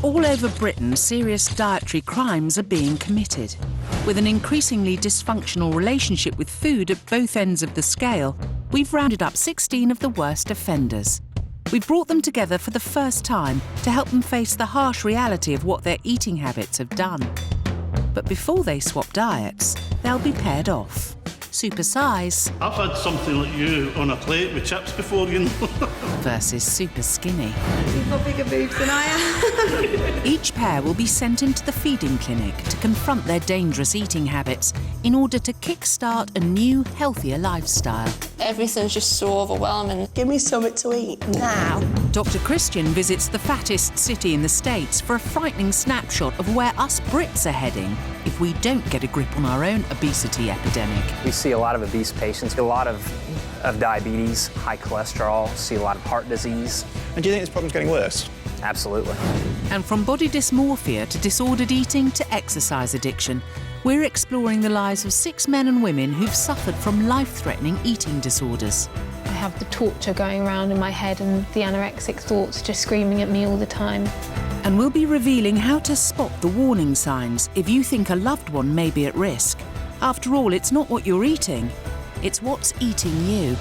All over Britain, serious dietary crimes are being committed. With an increasingly dysfunctional relationship with food at both ends of the scale, we've rounded up 16 of the worst offenders. We've brought them together for the first time to help them face the harsh reality of what their eating habits have done. But before they swap diets, they'll be paired off. Supersize. I've had something like you on a plate with chips before, you know. Versus Superskinny. You've got bigger boobs than I am. Each pair will be sent into the feeding clinic to confront their dangerous eating habits in order to kickstart a new, healthier lifestyle. Everything's just so overwhelming. Give me something to eat now. Dr. Christian visits the fattest city in the States for a frightening snapshot of where us Brits are heading if we don't get a grip on our own obesity epidemic. We see a lot of obese patients, a lot of diabetes, high cholesterol, see a lot of heart disease. And do you think this problem's getting worse? Absolutely. And from body dysmorphia to disordered eating to exercise addiction, we're exploring the lives of 6 men and women who've suffered from life-threatening eating disorders. I have the torture going around in my head and the anorexic thoughts just screaming at me all the time. And we'll be revealing how to spot the warning signs if you think a loved one may be at risk. After all, it's not what you're eating, it's what's eating you.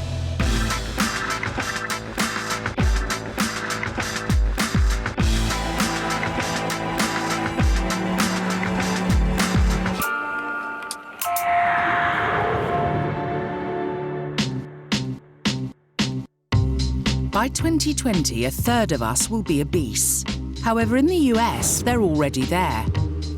By 2020, a third of us will be obese. However, in the US, they're already there.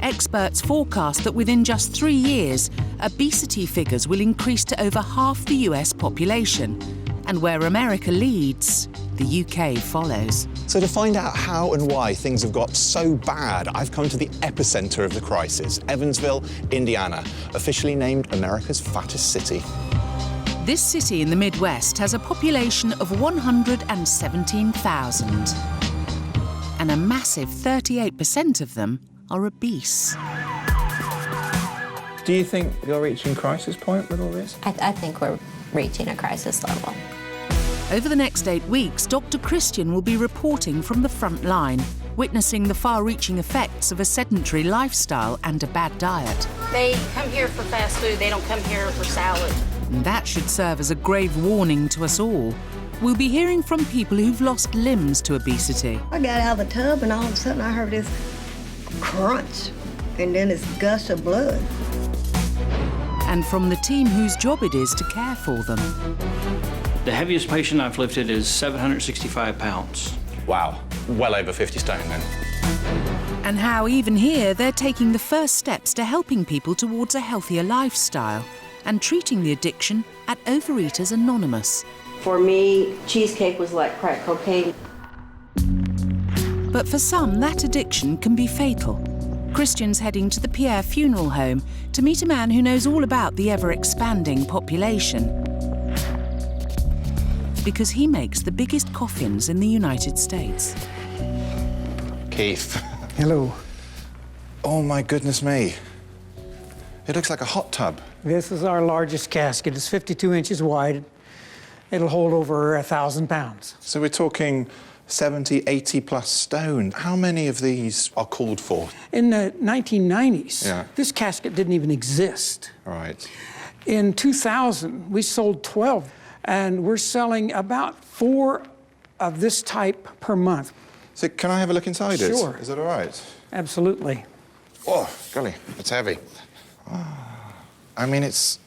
Experts forecast that within just 3 years, obesity figures will increase to over half the US population. And where America leads, the UK follows. So to find out how and why things have got so bad, I've come to the epicenter of the crisis, Evansville, Indiana, officially named America's fattest city. This city in the Midwest has a population of 117,000. And a massive 38% of them are obese. Do you think you're reaching crisis point with all this? I think we're reaching a crisis level. Over the next 8 weeks, Dr. Christian will be reporting from the front line, witnessing the far-reaching effects of a sedentary lifestyle and a bad diet. They come here for fast food, they don't come here for salad. And that should serve as a grave warning to us all. We'll be hearing from people who've lost limbs to obesity. I got out of the tub and all of a sudden I heard this crunch and then this gush of blood. And from the team whose job it is to care for them. The heaviest patient I've lifted is 765 pounds. Wow, well over 50 stone then. And how even here they're taking the first steps to helping people towards a healthier lifestyle and treating the addiction at Overeaters Anonymous. For me, cheesecake was like crack cocaine. But for some, that addiction can be fatal. Christian's heading to the Pierre Funeral Home to meet a man who knows all about the ever-expanding population. Because he makes the biggest coffins in the United States. Keith. Hello. Oh my goodness me. It looks like a hot tub. This is our largest casket. It's 52 inches wide. It'll hold over 1,000 pounds. So we're talking 70, 80 plus stone. How many of these are called for? In the 1990s, Yeah. this casket didn't even exist. Right. In 2000, we sold 12, and we're selling about 4 of this type per month. So can I have a look inside it? Sure. Is that all right? Absolutely. Oh, golly, it's heavy. I mean, it's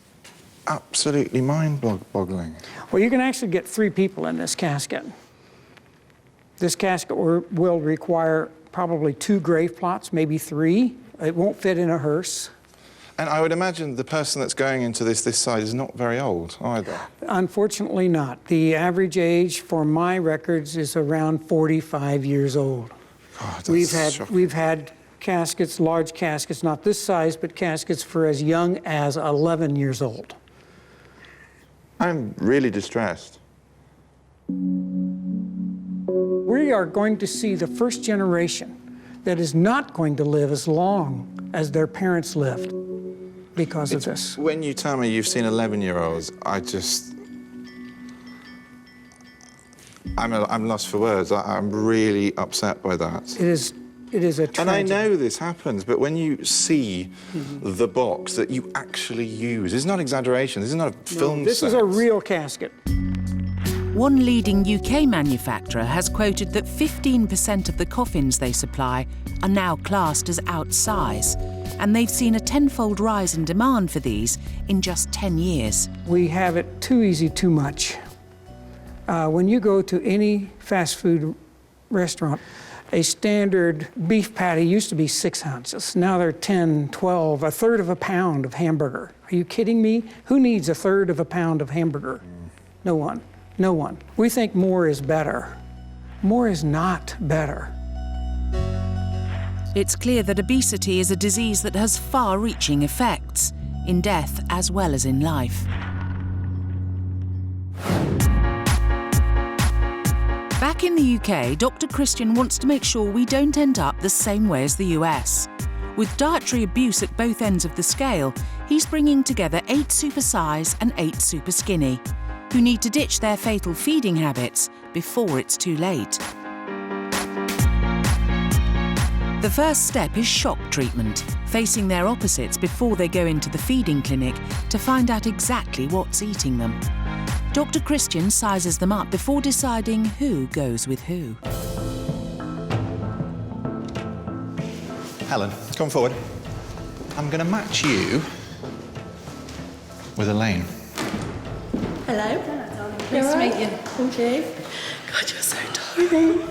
absolutely mind-boggling. Well, you can actually get 3 people in this casket. This casket will require probably 2 grave plots, maybe 3. It won't fit in a hearse. And I would imagine the person that's going into this size is not very old either. Unfortunately not. The average age for my records is around 45 years old. God, that's shocking. We've had caskets, large caskets, not this size, but caskets for as young as 11 years old. I'm really distressed. We are going to see the first generation that is not going to live as long as their parents lived because of this. When you tell me you've seen 11-year-olds, I'm lost for words. I'm really upset by that. It is It is a tragedy. And I know this happens, but when you see the box that you actually use, this is not exaggeration, this is not a film This set. is a real casket. One leading UK manufacturer has quoted that 15% of the coffins they supply are now classed as outsize, and they've seen a tenfold rise in demand for these in just 10 years. We have it too easy, too much. When you go to any fast food restaurant, a standard beef patty used to be 6 ounces. Now they're 10, 12, a third of a pound of hamburger. Are you kidding me? Who needs a third of a pound of hamburger? No one. No one. We think more is better. More is not better. It's clear that obesity is a disease that has far-reaching effects, in death as well as in life. Back in the UK, Dr. Christian wants to make sure we don't end up the same way as the US. With dietary abuse at both ends of the scale, he's bringing together 8 Supersize and 8 Superskinny, who need to ditch their fatal feeding habits before it's too late. The first step is shock treatment, facing their opposites before they go into the feeding clinic to find out exactly what's eating them. Dr. Christian sizes them up before deciding who goes with who. Helen, come forward. I'm going to match you with Elaine. Hello. Nice to meet you. Thank you. God, you're so tiny.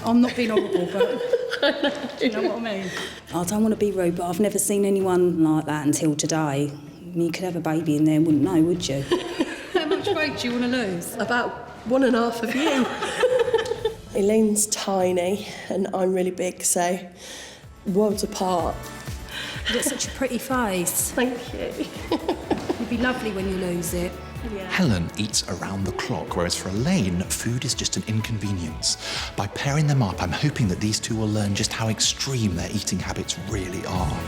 I'm not being horrible, but do you know what I mean? I don't want to be rude, but I've never seen anyone like that until today. I mean, you could have a baby in there and wouldn't know, would you? How much weight do you want to lose? About 1.5 of you. Elaine's tiny and I'm really big, so worlds apart. You've got such a pretty face. Thank you. You'd be lovely when you lose it. Yeah. Helen eats around the clock, whereas for Elaine, food is just an inconvenience. By pairing them up, I'm hoping that these two will learn just how extreme their eating habits really are.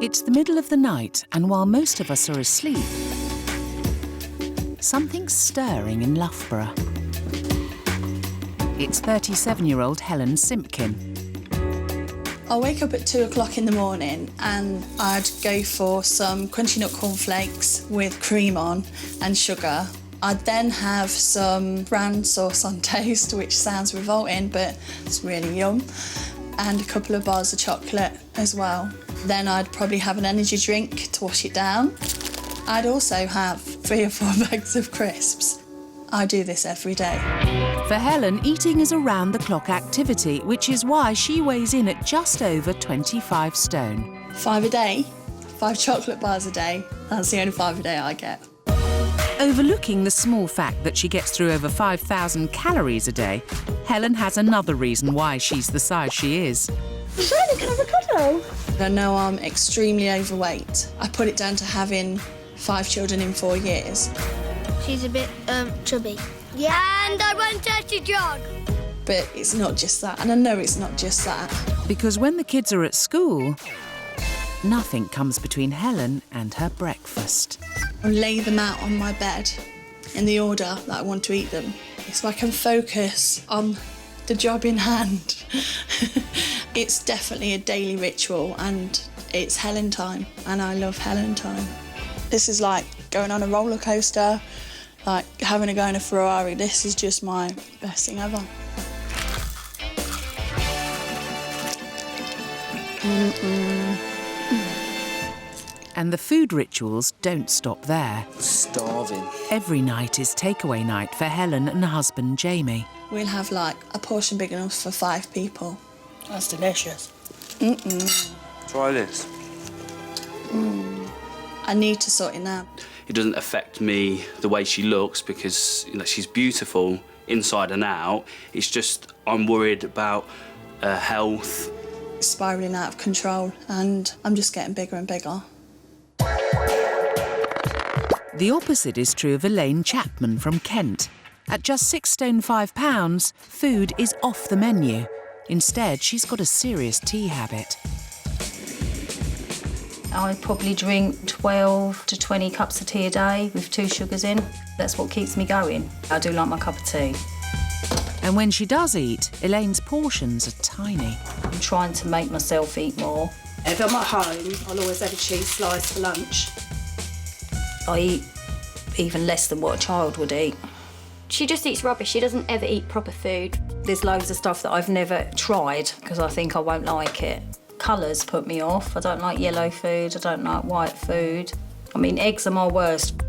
It's the middle of the night, and while most of us are asleep, something's stirring in Loughborough. It's 37-year-old Helen Simpkin. I'll wake up at 2 o'clock in the morning and I'd go for some crunchy nut cornflakes with cream on and sugar. I'd then have some brown sauce on toast, which sounds revolting, but it's really yum, and a couple of bars of chocolate as well. Then I'd probably have an energy drink to wash it down. I'd also have 3 or 4 bags of crisps. I do this every day. For Helen, eating is a round-the-clock activity, which is why she weighs in at just over 25 stone. 5 a day, 5 chocolate bars a day. That's the only 5 a day I get. Overlooking the small fact that she gets through over 5,000 calories a day, Helen has another reason why she's the size she is. Shiny avocado. I know I'm extremely overweight. I put it down to having 5 children in 4 years. She's a bit chubby. Yeah, and I want her to jog. But it's not just that, and I know it's not just that. Because when the kids are at school, nothing comes between Helen and her breakfast. I lay them out on my bed in the order that I want to eat them, so I can focus on the job in hand. It's definitely a daily ritual, and it's Helen time, and I love Helen time. This is like going on a roller coaster, like having a go in a Ferrari. This is just my best thing ever. And the food rituals don't stop there. Starving. Every night is takeaway night for Helen and husband Jamie. We'll have like a portion big enough for 5 people. That's delicious. Try this. I need to sort it out. It doesn't affect me the way she looks because she's beautiful inside and out. It's just I'm worried about her health. It's spiralling out of control and I'm just getting bigger and bigger. The opposite is true of Elaine Chapman from Kent. At just 6 stone 5 pounds, food is off the menu. Instead, she's got a serious tea habit. I probably drink 12 to 20 cups of tea a day with 2 sugars in. That's what keeps me going. I do like my cup of tea. And when she does eat, Elaine's portions are tiny. I'm trying to make myself eat more. If I'm at home, I'll always have a cheese slice for lunch. I eat even less than what a child would eat. She just eats rubbish. She doesn't ever eat proper food. There's loads of stuff that I've never tried because I think I won't like it. Colours put me off. I don't like yellow food. I don't like white food. I mean, eggs are my worst.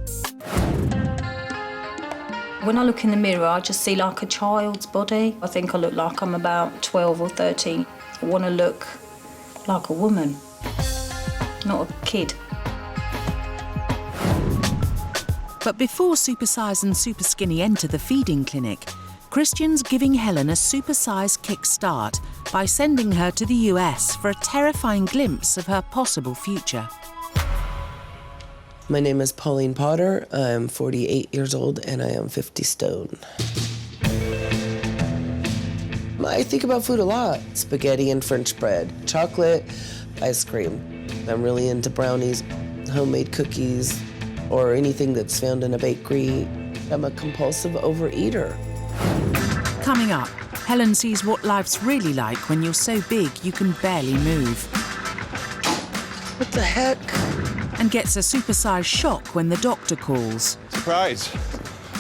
When I look in the mirror, I just see like a child's body. I think I look like I'm about 12 or 13. I want to look like a woman, not a kid. But before Supersize and Superskinny enter the feeding clinic, Christian's giving Helen a Supersize kickstart by sending her to the US for a terrifying glimpse of her possible future. My name is Pauline Potter. I'm 48 years old and I am 50 stone. I think about food a lot. Spaghetti and French bread, chocolate, ice cream. I'm really into brownies, homemade cookies, or anything that's found in a bakery. I'm a compulsive overeater. Coming up, Helen sees what life's really like when you're so big you can barely move. What the heck? And gets a supersize shock when the doctor calls. Surprise.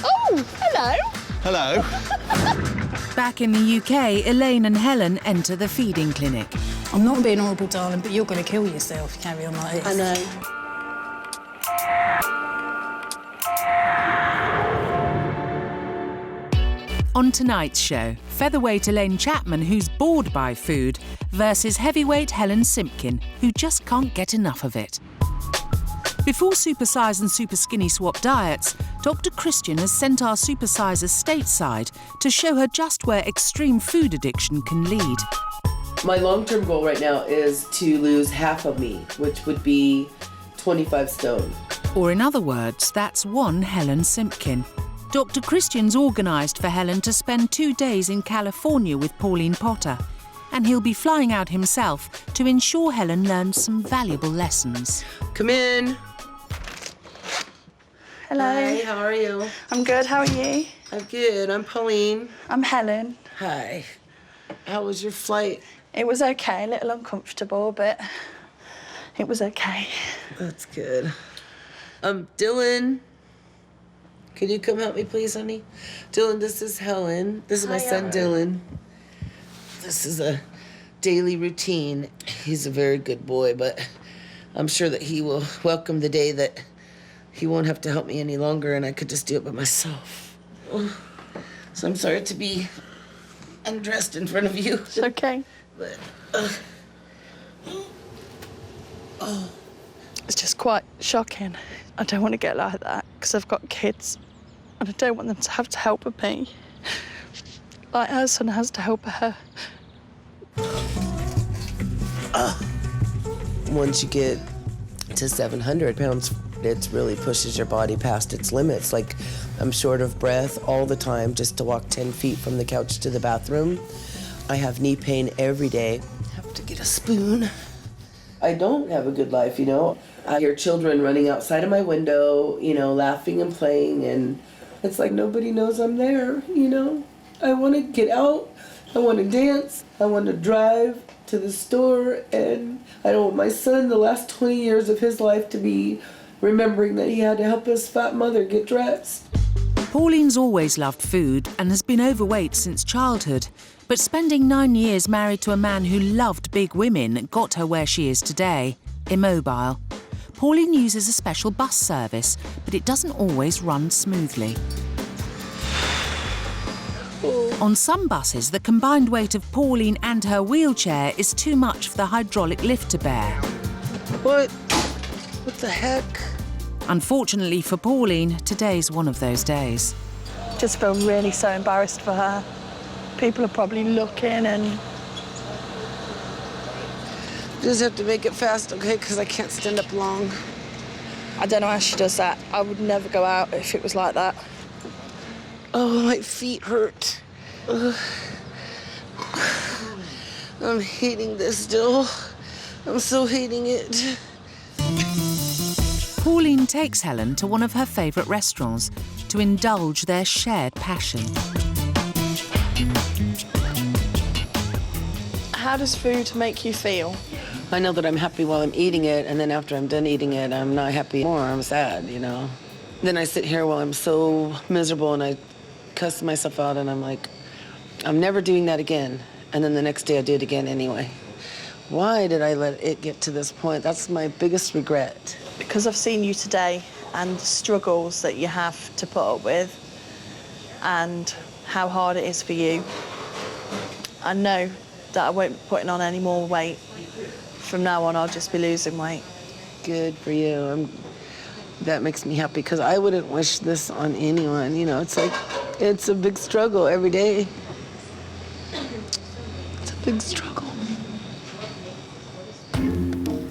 Oh, hello. Hello. Back in the UK, Elaine and Helen enter the feeding clinic. I'm not being horrible, darling, but you're going to kill yourself if you carry on like this. I know. On tonight's show, featherweight Elaine Chapman, who's bored by food, versus heavyweight Helen Simpkin, who just can't get enough of it. Before Supersize and Superskinny swap diets, Dr. Christian has sent our Supersizer stateside to show her just where extreme food addiction can lead. My long-term goal right now is to lose half of me, which would be 25 stone. Or in other words, that's one Helen Simpkin. Dr. Christian's organised for Helen to spend 2 days in California with Pauline Potter, and he'll be flying out himself to ensure Helen learns some valuable lessons. Come in. Hello. Hi, how are you? I'm good, how are you? I'm good, I'm Pauline. I'm Helen. Hi. How was your flight? It was okay, a little uncomfortable, but it was okay. That's good. Dylan. Could you come help me, please, honey? Dylan, this is Helen. This is my son, Dylan. This is a daily routine. He's a very good boy, but I'm sure that he will welcome the day that he won't have to help me any longer and I could just do it by myself. So I'm sorry to be undressed in front of you. It's okay. But, It's just quite shocking. I don't want to get like that because I've got kids and I don't want them to have to help with me. Like her son has to help her. Once you get to 700 pounds, it really pushes your body past its limits. Like, I'm short of breath all the time just to walk 10 feet from the couch to the bathroom. I have knee pain every day. I have to get a spoon. I don't have a good life, you know. I hear children running outside of my window, you know, laughing and playing, and it's like nobody knows I'm there, you know. I want to get out, I want to dance, I want to drive to the store, and I don't want my son, the last 20 years of his life, to be remembering that he had to help his fat mother get dressed. Pauline's always loved food and has been overweight since childhood, but spending 9 years married to a man who loved big women got her where she is today, immobile. Pauline uses a special bus service, but it doesn't always run smoothly. On some buses, the combined weight of Pauline and her wheelchair is too much for the hydraulic lift to bear. What the heck? Unfortunately for Pauline, today's one of those days. Just feel really so embarrassed for her. People are probably looking and... You just have to make it fast, okay? Because I can't stand up long. I don't know how she does that. I would never go out if it was like that. Oh, my feet hurt. Ugh. I'm hating this still. I'm so hating it. Pauline takes Helen to one of her favourite restaurants to indulge their shared passion. How does food make you feel? I know that I'm happy while I'm eating it, and then after I'm done eating it, I'm not happy anymore. I'm sad, you know. Then I sit here while I'm so miserable and I cuss myself out and I'm like, I'm never doing that again. And then the next day I do it again anyway. Why did I let it get to this point? That's my biggest regret. Because I've seen you today and the struggles that you have to put up with and how hard it is for you, I know that I won't be putting on any more weight. From now on, I'll just be losing weight. Good for you. That makes me happy because I wouldn't wish this on anyone. You know, it's like, it's a big struggle every day. It's a big struggle.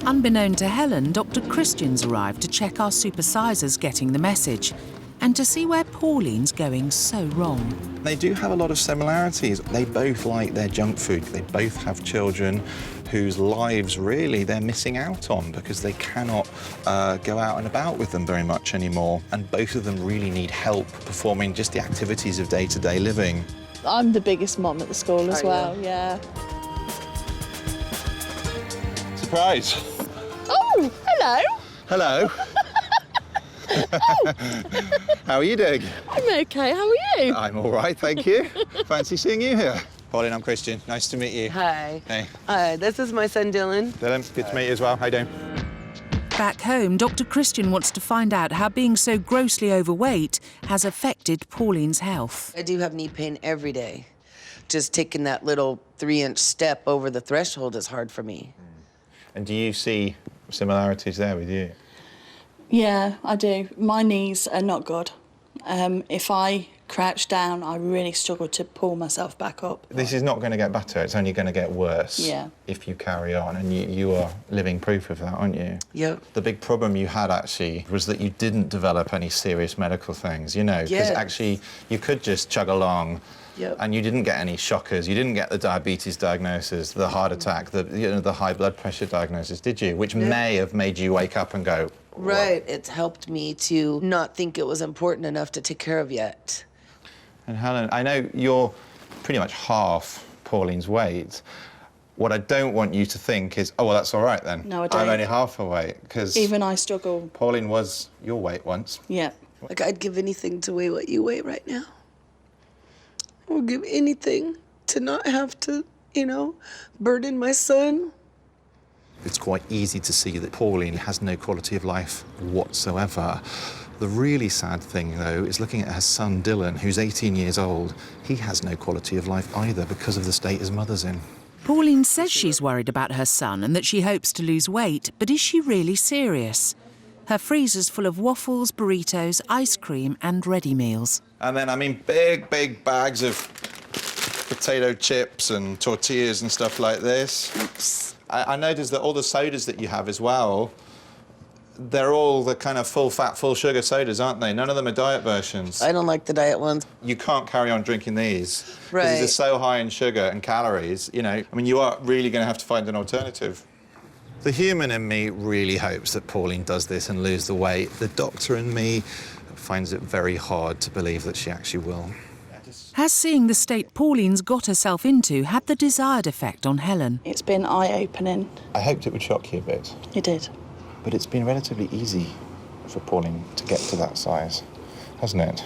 Unbeknown to Helen, Dr. Christian's arrived to check our Supersizer's getting the message and to see where Pauline's going so wrong. They do have a lot of similarities. They both like their junk food. They both have children whose lives, really, they're missing out on because they cannot go out and about with them very much anymore. And both of them really need help performing just the activities of day-to-day living. I'm the biggest mom at the school as well, yeah. Surprise. Oh, hello. Hello. How are you doing? I'm OK, how are you? I'm all right, thank you. Fancy seeing you here. Pauline, I'm Christian. Nice to meet you. Hi. Hey. Hi, this is my son, Dylan. Dylan, good to meet you as well. How you doing? Back home, Dr. Christian wants to find out how being so grossly overweight has affected Pauline's health. I do have knee pain every day. Just taking that little 3-inch step over the threshold is hard for me. And do you see similarities there with you? Yeah, I do. My knees are not good. If I crouch down, I really struggle to pull myself back up. This is not going to get better, it's only going to get worse if you carry on, and you are living proof of that, aren't you? Yep. The big problem you had, actually, was that you didn't develop any serious medical things, you know, because actually you could just chug along. Yep. And you didn't get any shockers. You didn't get the diabetes diagnosis, the heart attack, the high blood pressure diagnosis, did you? Which may have made you wake up and go, right, it's helped me to not think it was important enough to take care of yet. And Helen, I know you're pretty much half Pauline's weight. What I don't want you to think is, oh, well, that's all right then. No, I don't. I'm only half her weight, because... Even I struggle. Pauline was your weight once. Yeah. Like, I'd give anything to weigh what you weigh right now. I would give anything to not have to, you know, burden my son. It's quite easy to see that Pauline has no quality of life whatsoever. The really sad thing, though, is looking at her son, Dylan, who's 18 years old. He has no quality of life either because of the state his mother's in. Pauline says she's worried about her son and that she hopes to lose weight, but is she really serious? Her freezer's full of waffles, burritos, ice cream and ready meals. And then, I mean, big, big bags of potato chips and tortillas and stuff like this. Oops. I noticed that all the sodas that you have as well, they're all the kind of full-fat, full-sugar sodas, aren't they? None of them are diet versions. I don't like the diet ones. You can't carry on drinking these. Right. Because these are so high in sugar and calories, you know. I mean, you are really going to have to find an alternative. The human in me really hopes that Pauline does this and lose the weight. The doctor in me finds it very hard to believe that she actually will. Has seeing the state Pauline's got herself into had the desired effect on Helen? It's been eye-opening. I hoped it would shock you a bit. It did. But it's been relatively easy for Pauline to get to that size, hasn't it?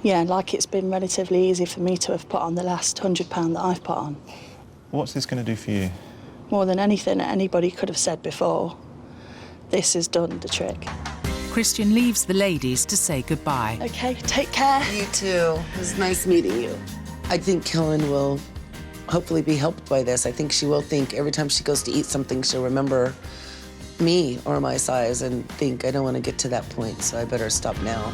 Yeah, like it's been relatively easy for me to have put on the last £100 that I've put on. What's this going to do for you? More than anything that anybody could have said before, this has done the trick. Christian leaves the ladies to say goodbye. OK, take care. You too. It was nice meeting you. I think Helen will hopefully be helped by this. I think she will think every time she goes to eat something, she'll remember me or my size and think, I don't want to get to that point, so I better stop now.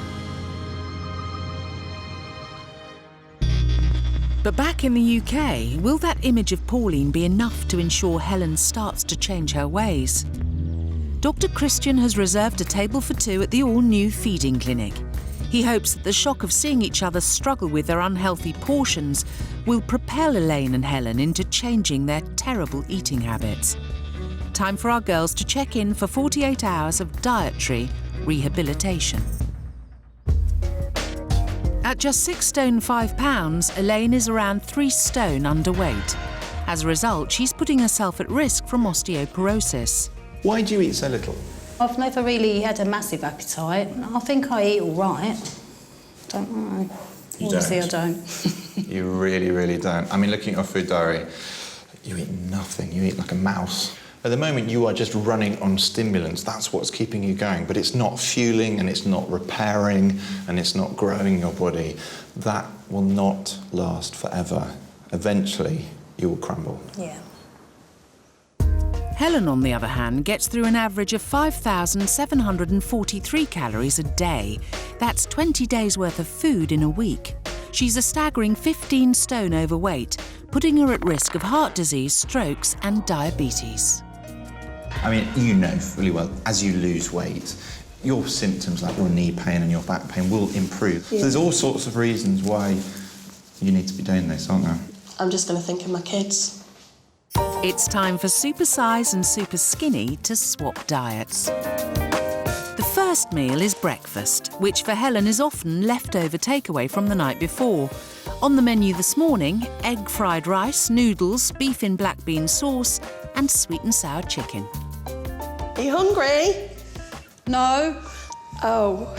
But back in the UK, will that image of Pauline be enough to ensure Helen starts to change her ways? Dr. Christian has reserved a table for two at the all-new feeding clinic. He hopes that the shock of seeing each other struggle with their unhealthy portions will propel Elaine and Helen into changing their terrible eating habits. Time for our girls to check in for 48 hours of dietary rehabilitation. At just 6 stone 5 pounds, Elaine is around 3 stone underweight. As a result, she's putting herself at risk from osteoporosis. Why do you eat so little? I've never really had a massive appetite. I think I eat all right. Don't know. Obviously, I don't. You really, really don't. I mean, looking at your food diary, you eat nothing. You eat like a mouse. At the moment, you are just running on stimulants. That's what's keeping you going. But it's not fueling, and it's not repairing, and it's not growing your body. That will not last forever. Eventually, you will crumble. Yeah. Helen, on the other hand, gets through an average of 5,743 calories a day. That's 20 days' worth of food in a week. She's a staggering 15 stone overweight, putting her at risk of heart disease, strokes and diabetes. I mean, you know fully well, as you lose weight, your symptoms like your knee pain and your back pain will improve. Yeah. So there's all sorts of reasons why you need to be doing this, aren't there? I'm just going to think of my kids. It's time for Supersize and Superskinny to swap diets. The first meal is breakfast, which for Helen is often leftover takeaway from the night before. On the menu this morning, egg fried rice, noodles, beef in black bean sauce and sweet and sour chicken. Are you hungry? No. Oh.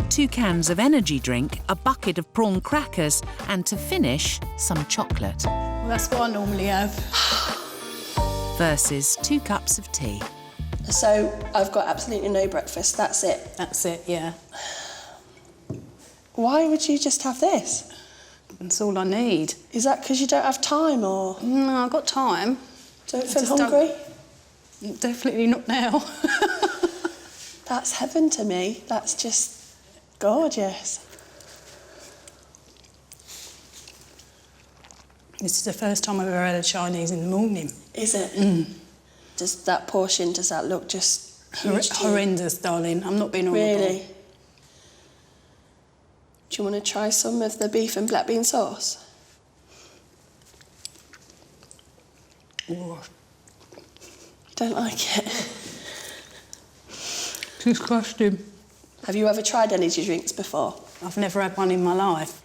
2 cans of energy drink, a bucket of prawn crackers, and to finish, some chocolate. Well, that's what I normally have. Versus 2 cups of tea. So I've got absolutely no breakfast, that's it? That's it, yeah. Why would you just have this? That's all I need. Is that because you don't have time, or...? No, I've got time. Don't feel hungry? Definitely not now. That's heaven to me. That's just gorgeous. This is the first time I've ever had a Chinese in the morning. Is it? Does that portion, does that look just huge? Horrendous, darling. I'm not being horrible. Really? Do you want to try some of the beef and black bean sauce? Oh. You don't like it? Disgusting. Have you ever tried energy drinks before? I've never had one in my life.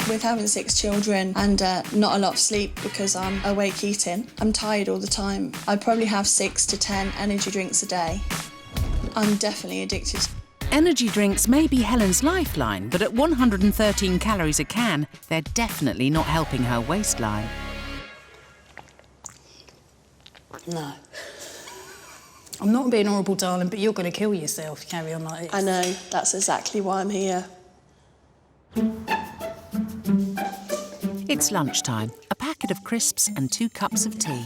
With having 6 children and not a lot of sleep because I'm awake eating, I'm tired all the time. I probably have 6 to 10 energy drinks a day. I'm definitely addicted. Energy drinks may be Helen's lifeline, but at 113 calories a can, they're definitely not helping her waistline. No. I'm not being horrible, darling, but you're going to kill yourself if you carry on like this. I know. That's exactly why I'm here. It's lunchtime. A packet of crisps and 2 cups of tea.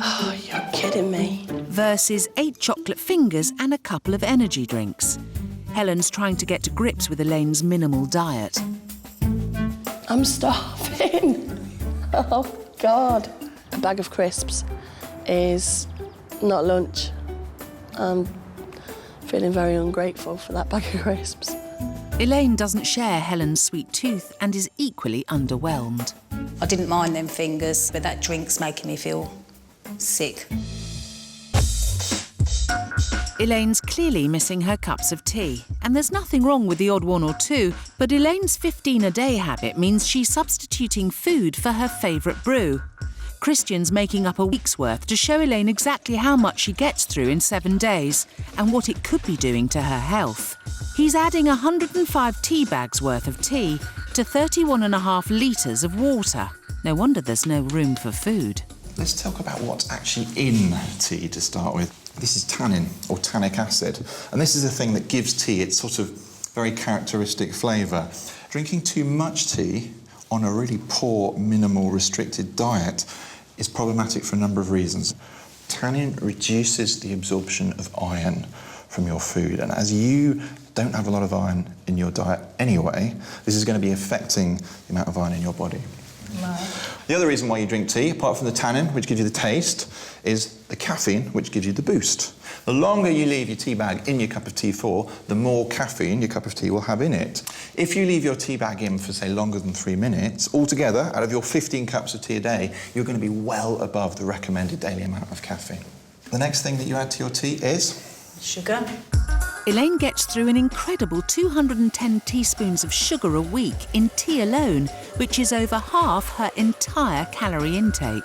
Oh, you're kidding me. Versus 8 chocolate fingers and a couple of energy drinks. Helen's trying to get to grips with Elaine's minimal diet. I'm starving. Oh, God. A bag of crisps is not lunch. I'm feeling very ungrateful for that bag of crisps. Elaine doesn't share Helen's sweet tooth and is equally underwhelmed. I didn't mind them fingers, but that drink's making me feel sick. Elaine's clearly missing her cups of tea, and there's nothing wrong with the odd 1 or 2, but Elaine's 15-a-day habit means she's substituting food for her favourite brew. Christian's making up a week's worth to show Elaine exactly how much she gets through in 7 days and what it could be doing to her health. He's adding 105 tea bags worth of tea to 31.5 litres of water. No wonder there's no room for food. Let's talk about what's actually in tea to start with. This is tannin, or tannic acid, and this is the thing that gives tea its sort of very characteristic flavour. Drinking too much tea on a really poor, minimal, restricted diet is problematic for a number of reasons. Tannin reduces the absorption of iron from your food, and as you don't have a lot of iron in your diet anyway, this is going to be affecting the amount of iron in your body. Right. The other reason why you drink tea, apart from the tannin, which gives you the taste, is the caffeine, which gives you the boost. The longer you leave your tea bag in your cup of tea for, the more caffeine your cup of tea will have in it. If you leave your tea bag in for, say, longer than 3 minutes, altogether, out of your 15 cups of tea a day, you're going to be well above the recommended daily amount of caffeine. The next thing that you add to your tea is? Sugar. Elaine gets through an incredible 210 teaspoons of sugar a week in tea alone, which is over half her entire calorie intake.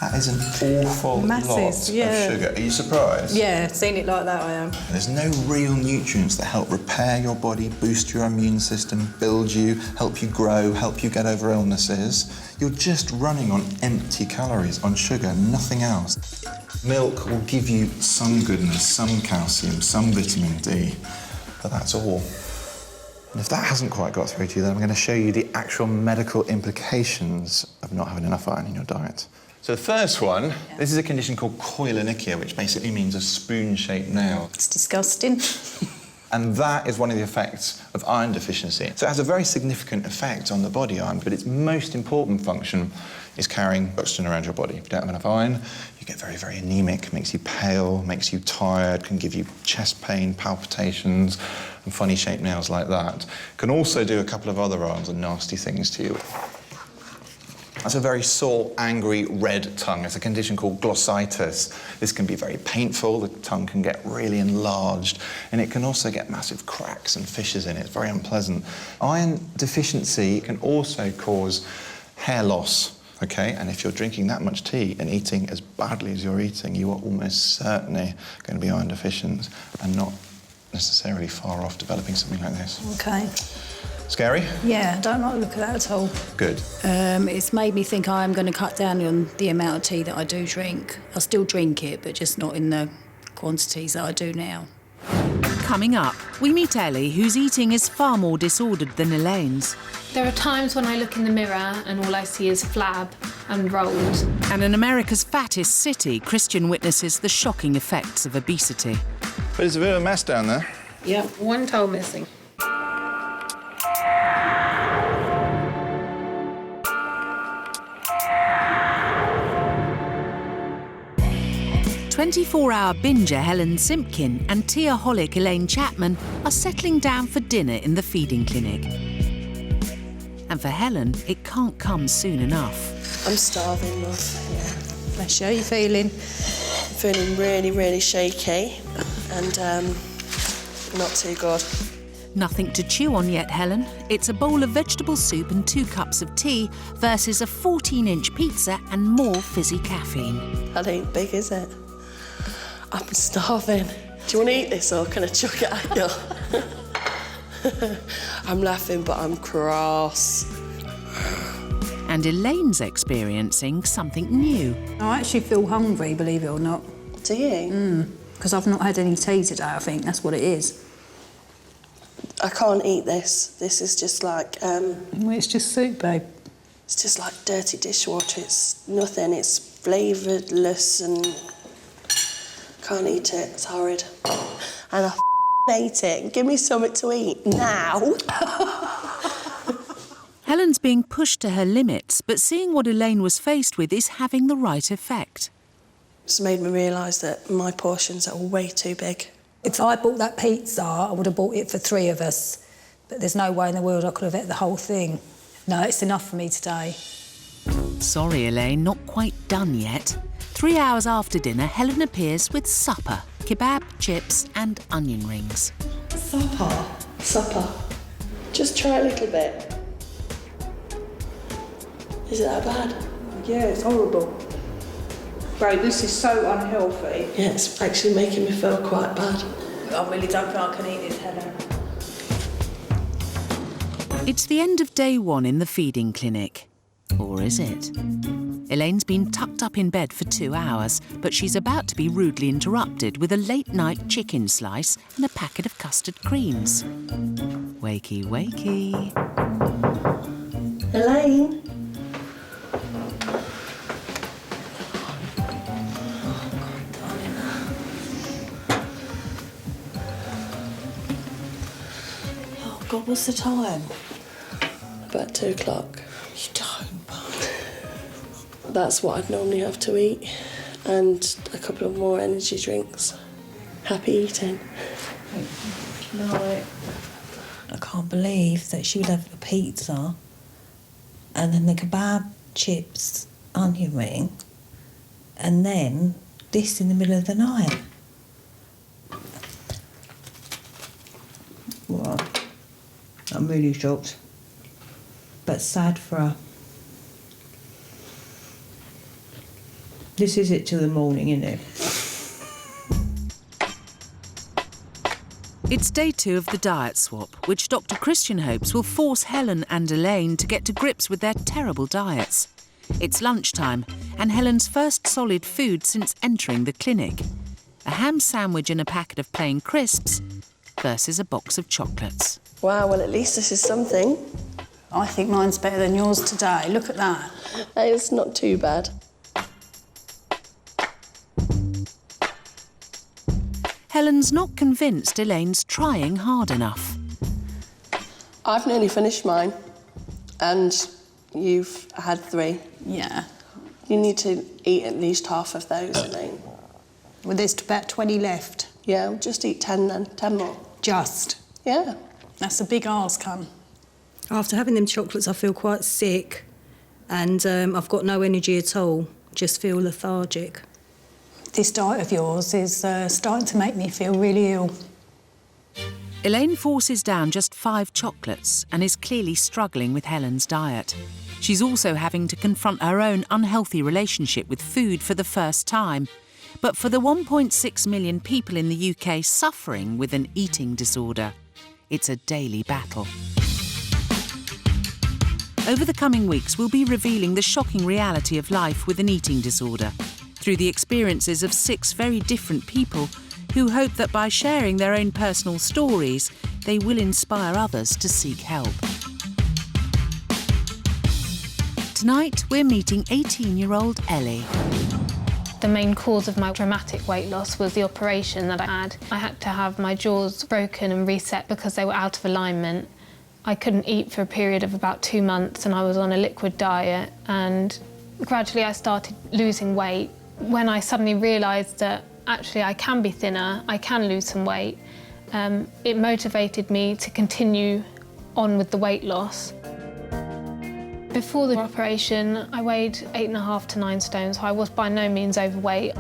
That is an awful lot of sugar. Are you surprised? Yeah, seen it like that, I am. There's no real nutrients that help repair your body, boost your immune system, build you, help you grow, help you get over illnesses. You're just running on empty calories, on sugar, nothing else. Milk will give you some goodness, some calcium, some vitamin D, but that's all. And if that hasn't quite got through to you, then I'm going to show you the actual medical implications of not having enough iron in your diet. So the first one, this is a condition called koilonychia, which basically means a spoon-shaped nail. It's disgusting. And that is one of the effects of iron deficiency. So it has a very significant effect on the body iron, but its most important function is carrying oxygen around your body. If you don't have enough iron, you get very, very anemic, makes you pale, makes you tired, can give you chest pain, palpitations, and funny shaped nails like that. Can also do a couple of other rather nasty things to you. That's a very sore, angry, red tongue. It's a condition called glossitis. This can be very painful. The tongue can get really enlarged, and it can also get massive cracks and fissures in it. It's very unpleasant. Iron deficiency can also cause hair loss, okay? And if you're drinking that much tea and eating as badly as you're eating, you are almost certainly going to be iron deficient and not necessarily far off developing something like this. OK. Scary? Yeah, I don't like the look of that at all. Good. It's made me think I am going to cut down on the amount of tea that I do drink. I still drink it, but just not in the quantities that I do now. Coming up, we meet Ellie, whose eating is far more disordered than Elaine's. There are times when I look in the mirror and all I see is flab and rolls. And in America's fattest city, Christian witnesses the shocking effects of obesity. But it's a bit of a mess down there. Yep, one toe missing. 24-hour binger Helen Simpkin and teaholic Elaine Chapman are settling down for dinner in the feeding clinic. And for Helen, it can't come soon enough. I'm starving, love. Yeah. Bless you. How are you feeling? I'm feeling really, really shaky and not too good. Nothing to chew on yet, Helen. It's a bowl of vegetable soup and 2 cups of tea versus a 14-inch pizza and more fizzy caffeine. That ain't big, is it? I'm starving. Do you want to eat this or can I chuck it at you? I'm laughing, but I'm cross. And Elaine's experiencing something new. I actually feel hungry, believe it or not. Do you? Because I've not had any tea today, I think. That's what it is. I can't eat this. This is just like... Well, it's just soup, babe. It's just like dirty dishwater. It's nothing. It's flavouredless and... Can't eat it. It's horrid. And I ate it. Give me something to eat now. Helen's being pushed to her limits, but seeing what Elaine was faced with is having the right effect. It's made me realise that my portions are way too big. If I bought that pizza, I would have bought it for 3 of us. But there's no way in the world I could have ate the whole thing. No, it's enough for me today. Sorry, Elaine, not quite done yet. 3 hours after dinner, Helen appears with supper, kebab, chips and onion rings. Supper? Supper. Just try a little bit. Is it that bad? Yeah, it's horrible. Babe, this is so unhealthy. Yeah, it's actually making me feel quite bad. I really don't think I can eat this, Helen. It's the end of day 1 in the feeding clinic. Or is it? Elaine's been tucked up in bed for 2 hours, but she's about to be rudely interrupted with a late-night chicken slice and a packet of custard creams. Wakey, wakey. Elaine? Oh, God, what's the time? About 2 o'clock. You don't. That's what I'd normally have to eat, and a couple of more energy drinks. Happy eating. No. I can't believe that she would have a pizza and then the kebab, chips, onion ring, and then this in the middle of the night? Well, I'm really shocked, but sad for her. This is it till the morning, isn't it? It's day 2 of the diet swap, which Dr. Christian hopes will force Helen and Elaine to get to grips with their terrible diets. It's lunchtime, and Helen's first solid food since entering the clinic. A ham sandwich and a packet of plain crisps versus a box of chocolates. Wow, well, at least this is something. I think mine's better than yours today. Look at that. It's not too bad. Helen's not convinced Elaine's trying hard enough. I've nearly finished mine, and you've had 3. Yeah. You need to eat at least half of those, Elaine. Well, there's about 20 left. Yeah, we'll just eat 10 then, 10 more. Just? Yeah. That's a big ask, hun. After having them chocolates, I feel quite sick, and I've got no energy at all. Just feel lethargic. This diet of yours is starting to make me feel really ill. Elaine forces down just 5 chocolates and is clearly struggling with Helen's diet. She's also having to confront her own unhealthy relationship with food for the first time. But for the 1.6 million people in the UK suffering with an eating disorder, it's a daily battle. Over the coming weeks, we'll be revealing the shocking reality of life with an eating disorder through the experiences of 6 very different people who hope that by sharing their own personal stories, they will inspire others to seek help. Tonight, we're meeting 18-year-old Ellie. The main cause of my dramatic weight loss was the operation that I had. I had to have my jaws broken and reset because they were out of alignment. I couldn't eat for a period of about 2 months, and I was on a liquid diet, and gradually I started losing weight. When I suddenly realised that actually I can be thinner, I can lose some weight, it motivated me to continue on with the weight loss. Before the operation, I weighed 8.5 to 9 stone, so I was by no means overweight.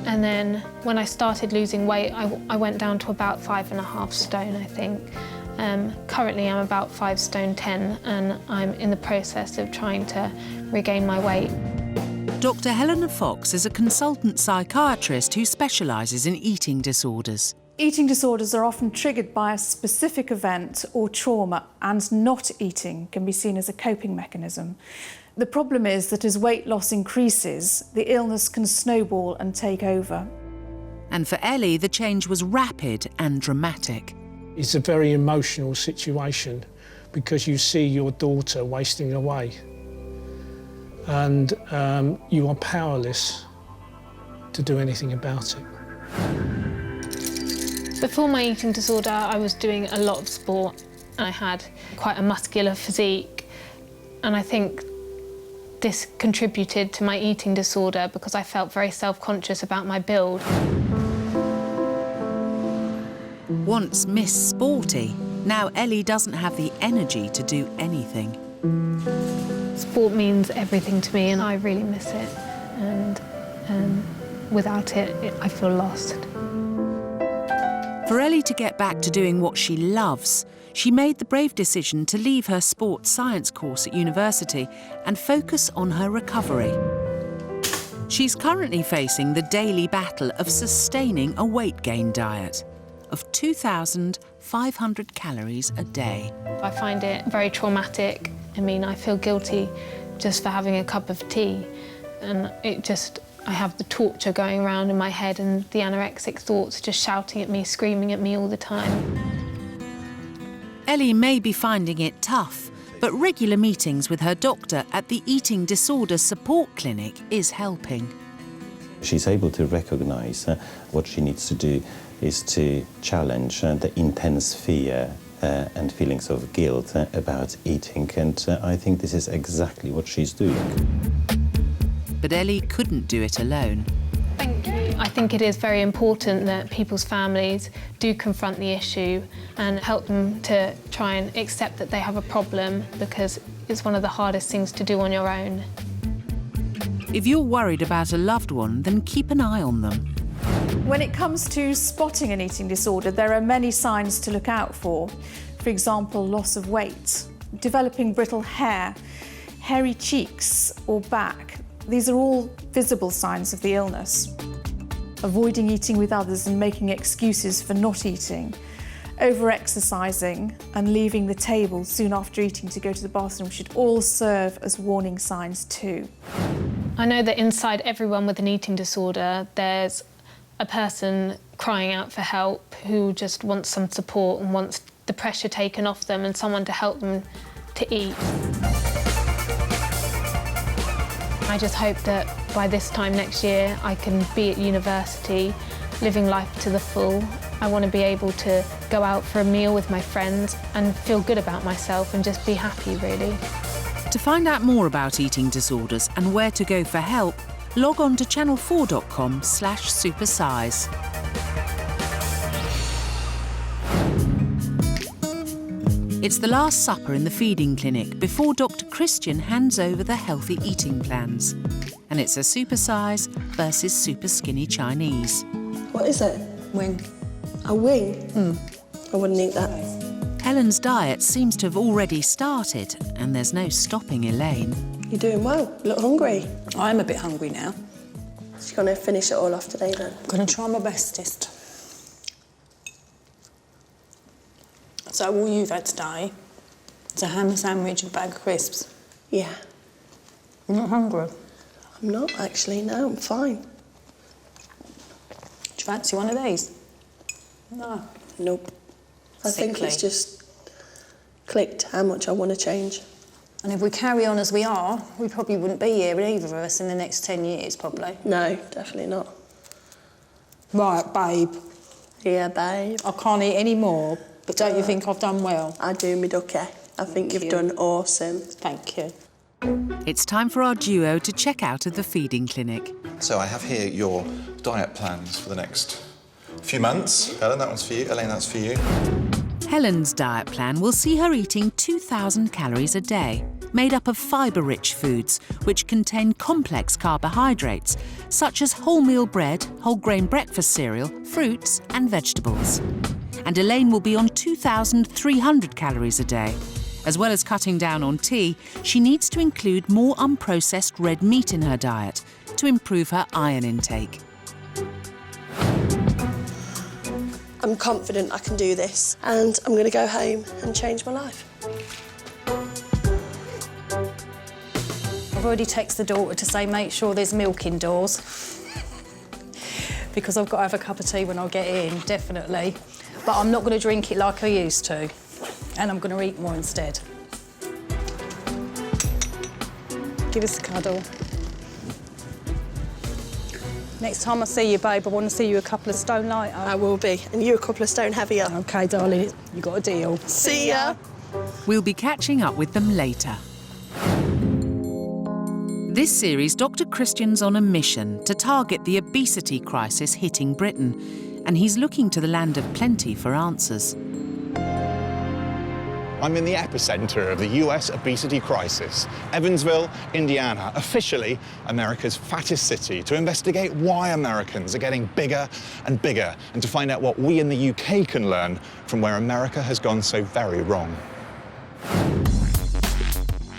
And then when I started losing weight, I went down to about 5.5 stone, I think. Currently I'm about 5 stone 10, and I'm in the process of trying to regain my weight. Dr. Helen Fox is a consultant psychiatrist who specialises in eating disorders. Eating disorders are often triggered by a specific event or trauma, and not eating can be seen as a coping mechanism. The problem is that as weight loss increases, the illness can snowball and take over. And for Ellie, the change was rapid and dramatic. It's a very emotional situation because you see your daughter wasting away, and you are powerless to do anything about it. Before my eating disorder, I was doing a lot of sport. I had quite a muscular physique, and I think this contributed to my eating disorder because I felt very self-conscious about my build. Once Miss Sporty, now Ellie doesn't have the energy to do anything. Sport means everything to me, and I really miss it. And without it, I feel lost. For Ellie to get back to doing what she loves, she made the brave decision to leave her sports science course at university and focus on her recovery. She's currently facing the daily battle of sustaining a weight gain diet of 2,500 calories a day. I find it very traumatic. I mean, I feel guilty just for having a cup of tea, and I have the torture going around in my head and the anorexic thoughts just shouting at me, screaming at me all the time. Ellie may be finding it tough, but regular meetings with her doctor at the Eating Disorder Support Clinic is helping. She's able to recognise what she needs to do is to challenge the intense fear and feelings of guilt about eating, and I think this is exactly what she's doing. But Ellie couldn't do it alone. Thank you. I think it is very important that people's families do confront the issue and help them to try and accept that they have a problem, because it's one of the hardest things to do on your own. If you're worried about a loved one, then keep an eye on them. When it comes to spotting an eating disorder, there are many signs to look out for. For example, loss of weight, developing brittle hair, hairy cheeks or back. These are all visible signs of the illness. Avoiding eating with others and making excuses for not eating, over-exercising and leaving the table soon after eating to go to the bathroom should all serve as warning signs too. I know that inside everyone with an eating disorder, there's a person crying out for help who just wants some support and wants the pressure taken off them and someone to help them to eat. I just hope that by this time next year I can be at university, living life to the full. I want to be able to go out for a meal with my friends and feel good about myself and just be happy, really. To find out more about eating disorders and where to go for help, log on to channel4.com/supersize. It's the Last Supper in the feeding clinic before Dr. Christian hands over the healthy eating plans. And it's a Supersize versus Superskinny Chinese. What is it? Wing. A wing? I wouldn't eat that. Helen's diet seems to have already started, and there's no stopping Elaine. You're doing well. You look hungry. I'm a bit hungry now. So you're going to finish it all off today then? I'm going to try my bestest. So all you've had today is a ham sandwich and a bag of crisps? Yeah. You're not hungry? I'm not actually, no, I'm fine. Do you fancy one of these? No. Nope. I think it's just clicked how much I want to change. And if we carry on as we are, we probably wouldn't be here, either of us, in the next 10 years, probably. No, definitely not. Right, babe. Yeah, babe. I can't eat any more, but don't you think I've done well? I do, me ducky. I think you've done awesome. Thank you. It's time for our duo to check out of the feeding clinic. So I have here your diet plans for the next few months. Helen, that one's for you. Elaine, that's for you. Helen's diet plan will see her eating 2,000 calories a day, made up of fibre-rich foods, which contain complex carbohydrates, such as wholemeal bread, whole-grain breakfast cereal, fruits and vegetables. And Elaine will be on 2,300 calories a day. As well as cutting down on tea, she needs to include more unprocessed red meat in her diet to improve her iron intake. I'm confident I can do this, and I'm going to go home and change my life. I've already texted the daughter to say make sure there's milk indoors because I've got to have a cup of tea when I get in, definitely. But I'm not going to drink it like I used to, and I'm going to eat more instead. Give us a cuddle. Next time I see you, babe, I want to see you a couple of stone lighter. I will be, and you a couple of stone heavier. OK, darling, you got a deal. See ya. We'll be catching up with them later. This series, Dr. Christian's on a mission to target the obesity crisis hitting Britain, and he's looking to the land of plenty for answers. I'm in the epicenter of the US obesity crisis, Evansville, Indiana, officially America's fattest city, to investigate why Americans are getting bigger and bigger and to find out what we in the UK can learn from where America has gone so very wrong.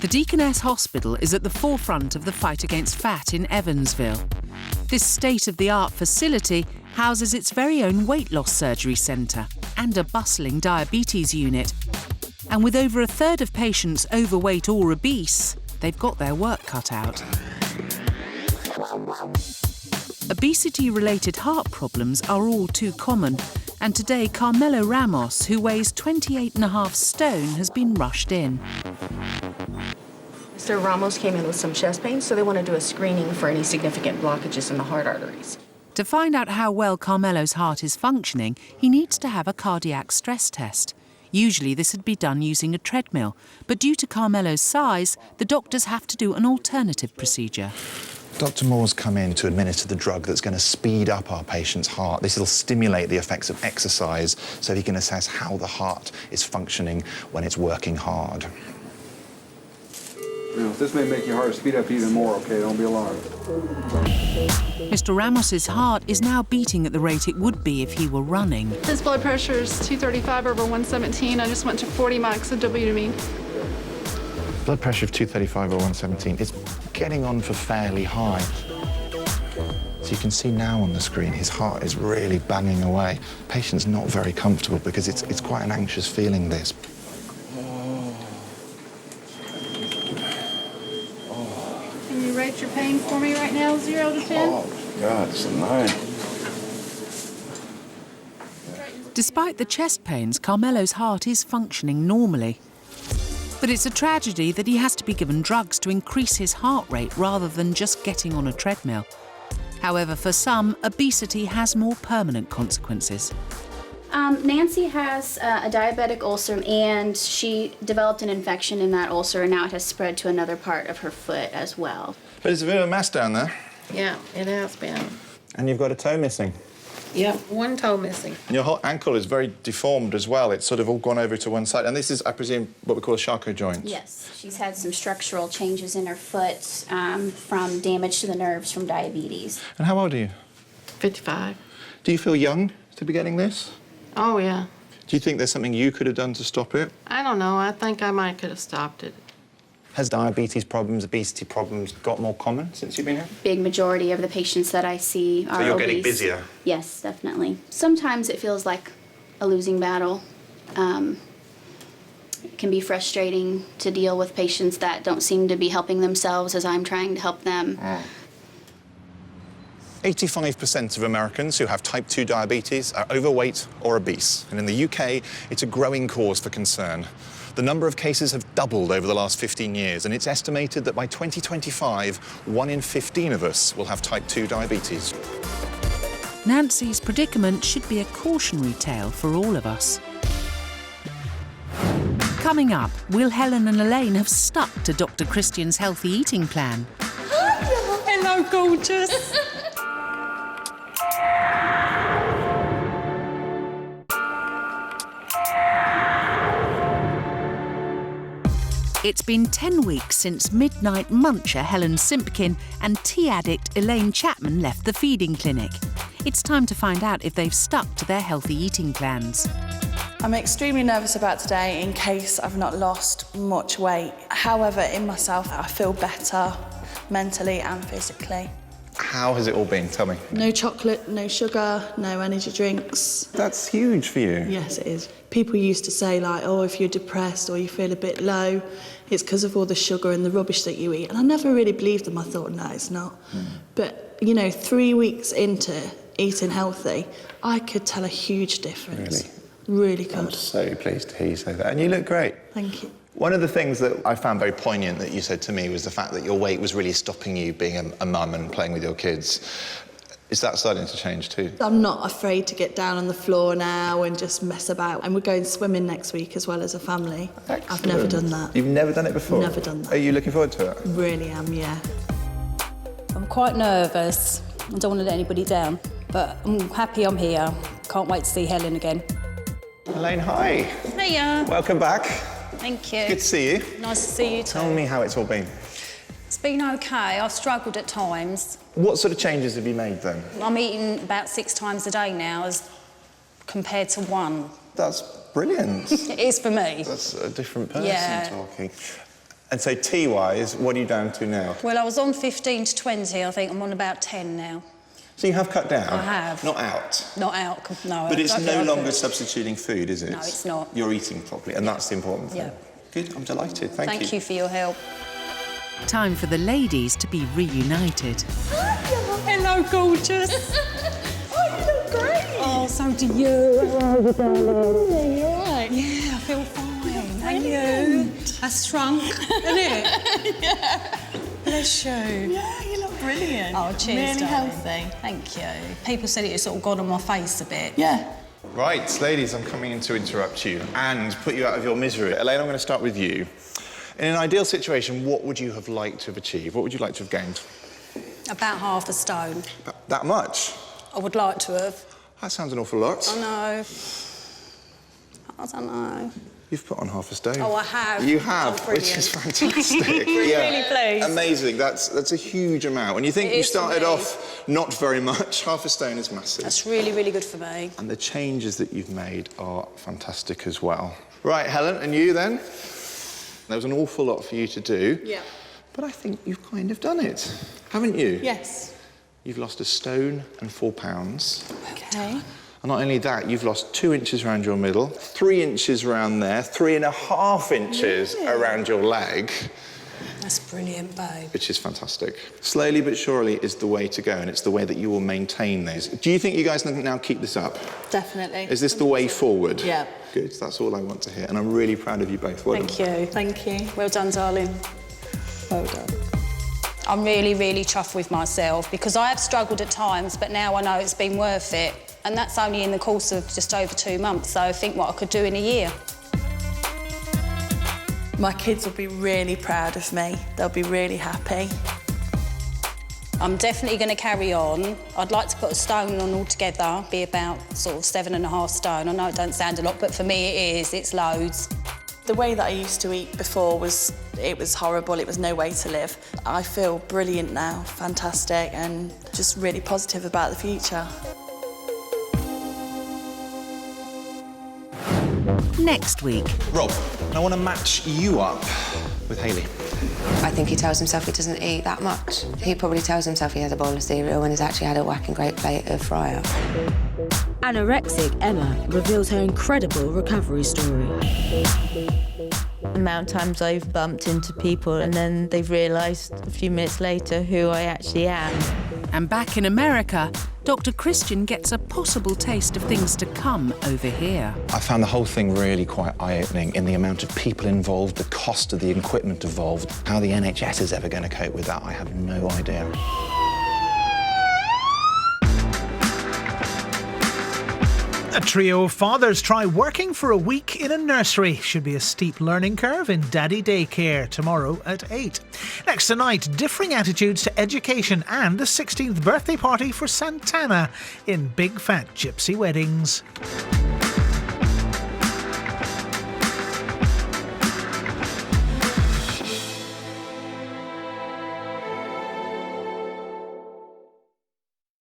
The Deaconess Hospital is at the forefront of the fight against fat in Evansville. This state-of-the-art facility houses its very own weight loss surgery centre and a bustling diabetes unit. And with over a third of patients overweight or obese, they've got their work cut out. Obesity-related heart problems are all too common, and today Carmelo Ramos, who weighs 28.5 stone, has been rushed in. Mr. Ramos came in with some chest pain, so they want to do a screening for any significant blockages in the heart arteries. To find out how well Carmelo's heart is functioning, he needs to have a cardiac stress test. Usually this would be done using a treadmill, but due to Carmelo's size, the doctors have to do an alternative procedure. Dr. Moore's come in to administer the drug that's going to speed up our patient's heart. This will stimulate the effects of exercise so he can assess how the heart is functioning when it's working hard. You know, this may make your heart speed up even more, okay? Don't be alarmed. Mr. Ramos's heart is now beating at the rate it would be if he were running. His blood pressure is 235/117. I just went to 40 max of W. Blood pressure of 235/117. It's getting on for fairly high. So you can see now on the screen, his heart is really banging away. Patient's not very comfortable because it's quite an anxious feeling, this. Can you rate your pain for me right now, 0 to 10? Oh, God, it's a 9. Despite the chest pains, Carmelo's heart is functioning normally. But it's a tragedy that he has to be given drugs to increase his heart rate rather than just getting on a treadmill. However, for some, obesity has more permanent consequences. Nancy has a diabetic ulcer, and she developed an infection in that ulcer, and now it has spread to another part of her foot as well. But there's a bit of a mass down there. Yeah, it has been. And you've got a toe missing. Yep, one toe missing. And your whole ankle is very deformed as well. It's sort of all gone over to one side. And this is, I presume, what we call a Charcot joint. Yes, she's had some structural changes in her foot from damage to the nerves from diabetes. And how old are you? 55. Do you feel young to be getting this? Oh, yeah. Do you think there's something you could have done to stop it? I don't know. I think I might could have stopped it. Has diabetes problems, obesity problems got more common since you've been here? Big majority of the patients that I see are So you're obese. getting busier? Yes, definitely. Sometimes it feels like a losing battle. It can be frustrating to deal with patients that don't seem to be helping themselves as I'm trying to help them. 85% of Americans who have type 2 diabetes are overweight or obese. And in the UK, it's a growing cause for concern. The number of cases have doubled over the last 15 years, and it's estimated that by 2025, 1 in 15 of us will have type 2 diabetes. Nancy's predicament should be a cautionary tale for all of us. Coming up, will Helen and Elaine have stuck to Dr. Christian's healthy eating plan? Hello, gorgeous. It's been 10 weeks since midnight muncher Helen Simpkin and tea addict Elaine Chapman left the feeding clinic. It's time to find out if they've stuck to their healthy eating plans. I'm extremely nervous about today in case I've not lost much weight. However, in myself, I feel better mentally and physically. How has it all been? Tell me. No chocolate, no sugar, no energy drinks. That's huge for you. Yes, it is. People used to say, like, oh, if you're depressed or you feel a bit low, it's because of all the sugar and the rubbish that you eat. And I never really believed them. I thought, no, it's not. But, you know, 3 weeks into eating healthy, I could tell a huge difference. Really could. I'm so pleased to hear you say that. And you look great. Thank you. One of the things that I found very poignant that you said to me was the fact that your weight was really stopping you being a mum and playing with your kids. Is that starting to change too? I'm not afraid to get down on the floor now and just mess about. And we're going swimming next week as well as a family. Excellent. I've never done that. You've never done it before? Never done that. Are you looking forward to it? Really am, yeah. I'm quite nervous. I don't want to let anybody down, but I'm happy I'm here. Can't wait to see Helen again. Elaine, hi. Hiya. Welcome back. Thank you. Good to see you. Nice to see you too. Tell me how it's all been. It's been okay. I've struggled at times. What sort of changes have you made then? I'm eating about 6 times a day now as compared to 1. That's brilliant. It is for me. That's a different person Yeah. talking. And so tea-wise, what are you down to now? Well, I was on 15 to 20. I think I'm on about 10 now. So you have cut down? I have. Not out? Not out, no. But it's I don't no think I longer could. substituting food, is it? No, it's not. You're eating properly, and that's the important thing. Yeah. Good, I'm delighted. Thank you. Thank you for your help. Time for the ladies to be reunited. Hello, gorgeous. Oh, you look great. Oh, so do you. You're right. Yeah, I feel fine. And you? That's shrunk, isn't it? Yeah. Bless you. Yeah, you look brilliant. Oh, cheers, Really darling. healthy. Thank you. People said it sort of got on my face a bit. Yeah. Right, ladies, I'm coming in to interrupt you and put you out of your misery. Elaine, I'm going to start with you. In an ideal situation, what would you have liked to have achieved? What would you like to have gained? About half a stone. That much? I would like to have. That sounds an awful lot. I know. I don't know. You've put on half a stone. Oh, I have. You have, Oh, which is fantastic. Really pleased. Amazing. That's a huge amount. When you think It you is for started me. off not very much, half a stone is massive. That's really, really good for me. And the changes that you've made are fantastic as well. Right, Helen, and you then? There was an awful lot for you to do. Yeah. But I think you've kind of done it, haven't you? Yes. You've lost 1 stone and 4 pounds. Okay. And not only that, you've lost 2 inches around your middle, 3 inches around there, 3.5 inches around your leg. That's brilliant, babe. Which is fantastic. Slowly but surely is the way to go, and it's the way that you will maintain these. Do you think you guys can now keep this up? Definitely. Is this the way forward? Yeah. Good, that's all I want to hear. And I'm really proud of you both. Well Thank done. you. Thank you. Well done, darling. Well done. I'm really, really chuffed with myself because I have struggled at times, but now I know it's been worth it. And that's only in the course of just over 2 months, so think what I could do in a year. My kids will be really proud of me. They'll be really happy. I'm definitely going to carry on. I'd like to put a stone on altogether, be about sort of 7.5 stone. I know it don't sound a lot, but for me it is, it's loads. The way that I used to eat before was horrible. It was no way to live. I feel brilliant now, fantastic, and just really positive about the future. Next week. Rob, I want to match you up with Hayley. I think he tells himself he doesn't eat that much. He probably tells himself he has a bowl of cereal when he's actually had a whacking great plate of fry-up. Anorexic Emma reveals her incredible recovery story. The amount of times I've bumped into people and then they've realised a few minutes later who I actually am. And back in America, Dr. Christian gets a possible taste of things to come over here. I found the whole thing really quite eye-opening in the amount of people involved, the cost of the equipment involved. How the NHS is ever going to cope with that, I have no idea. A trio of fathers try working for a week in a nursery. Should be a steep learning curve in Daddy Daycare tomorrow at 8. Next tonight, differing attitudes to education and a 16th birthday party for Santana in Big Fat Gypsy Weddings.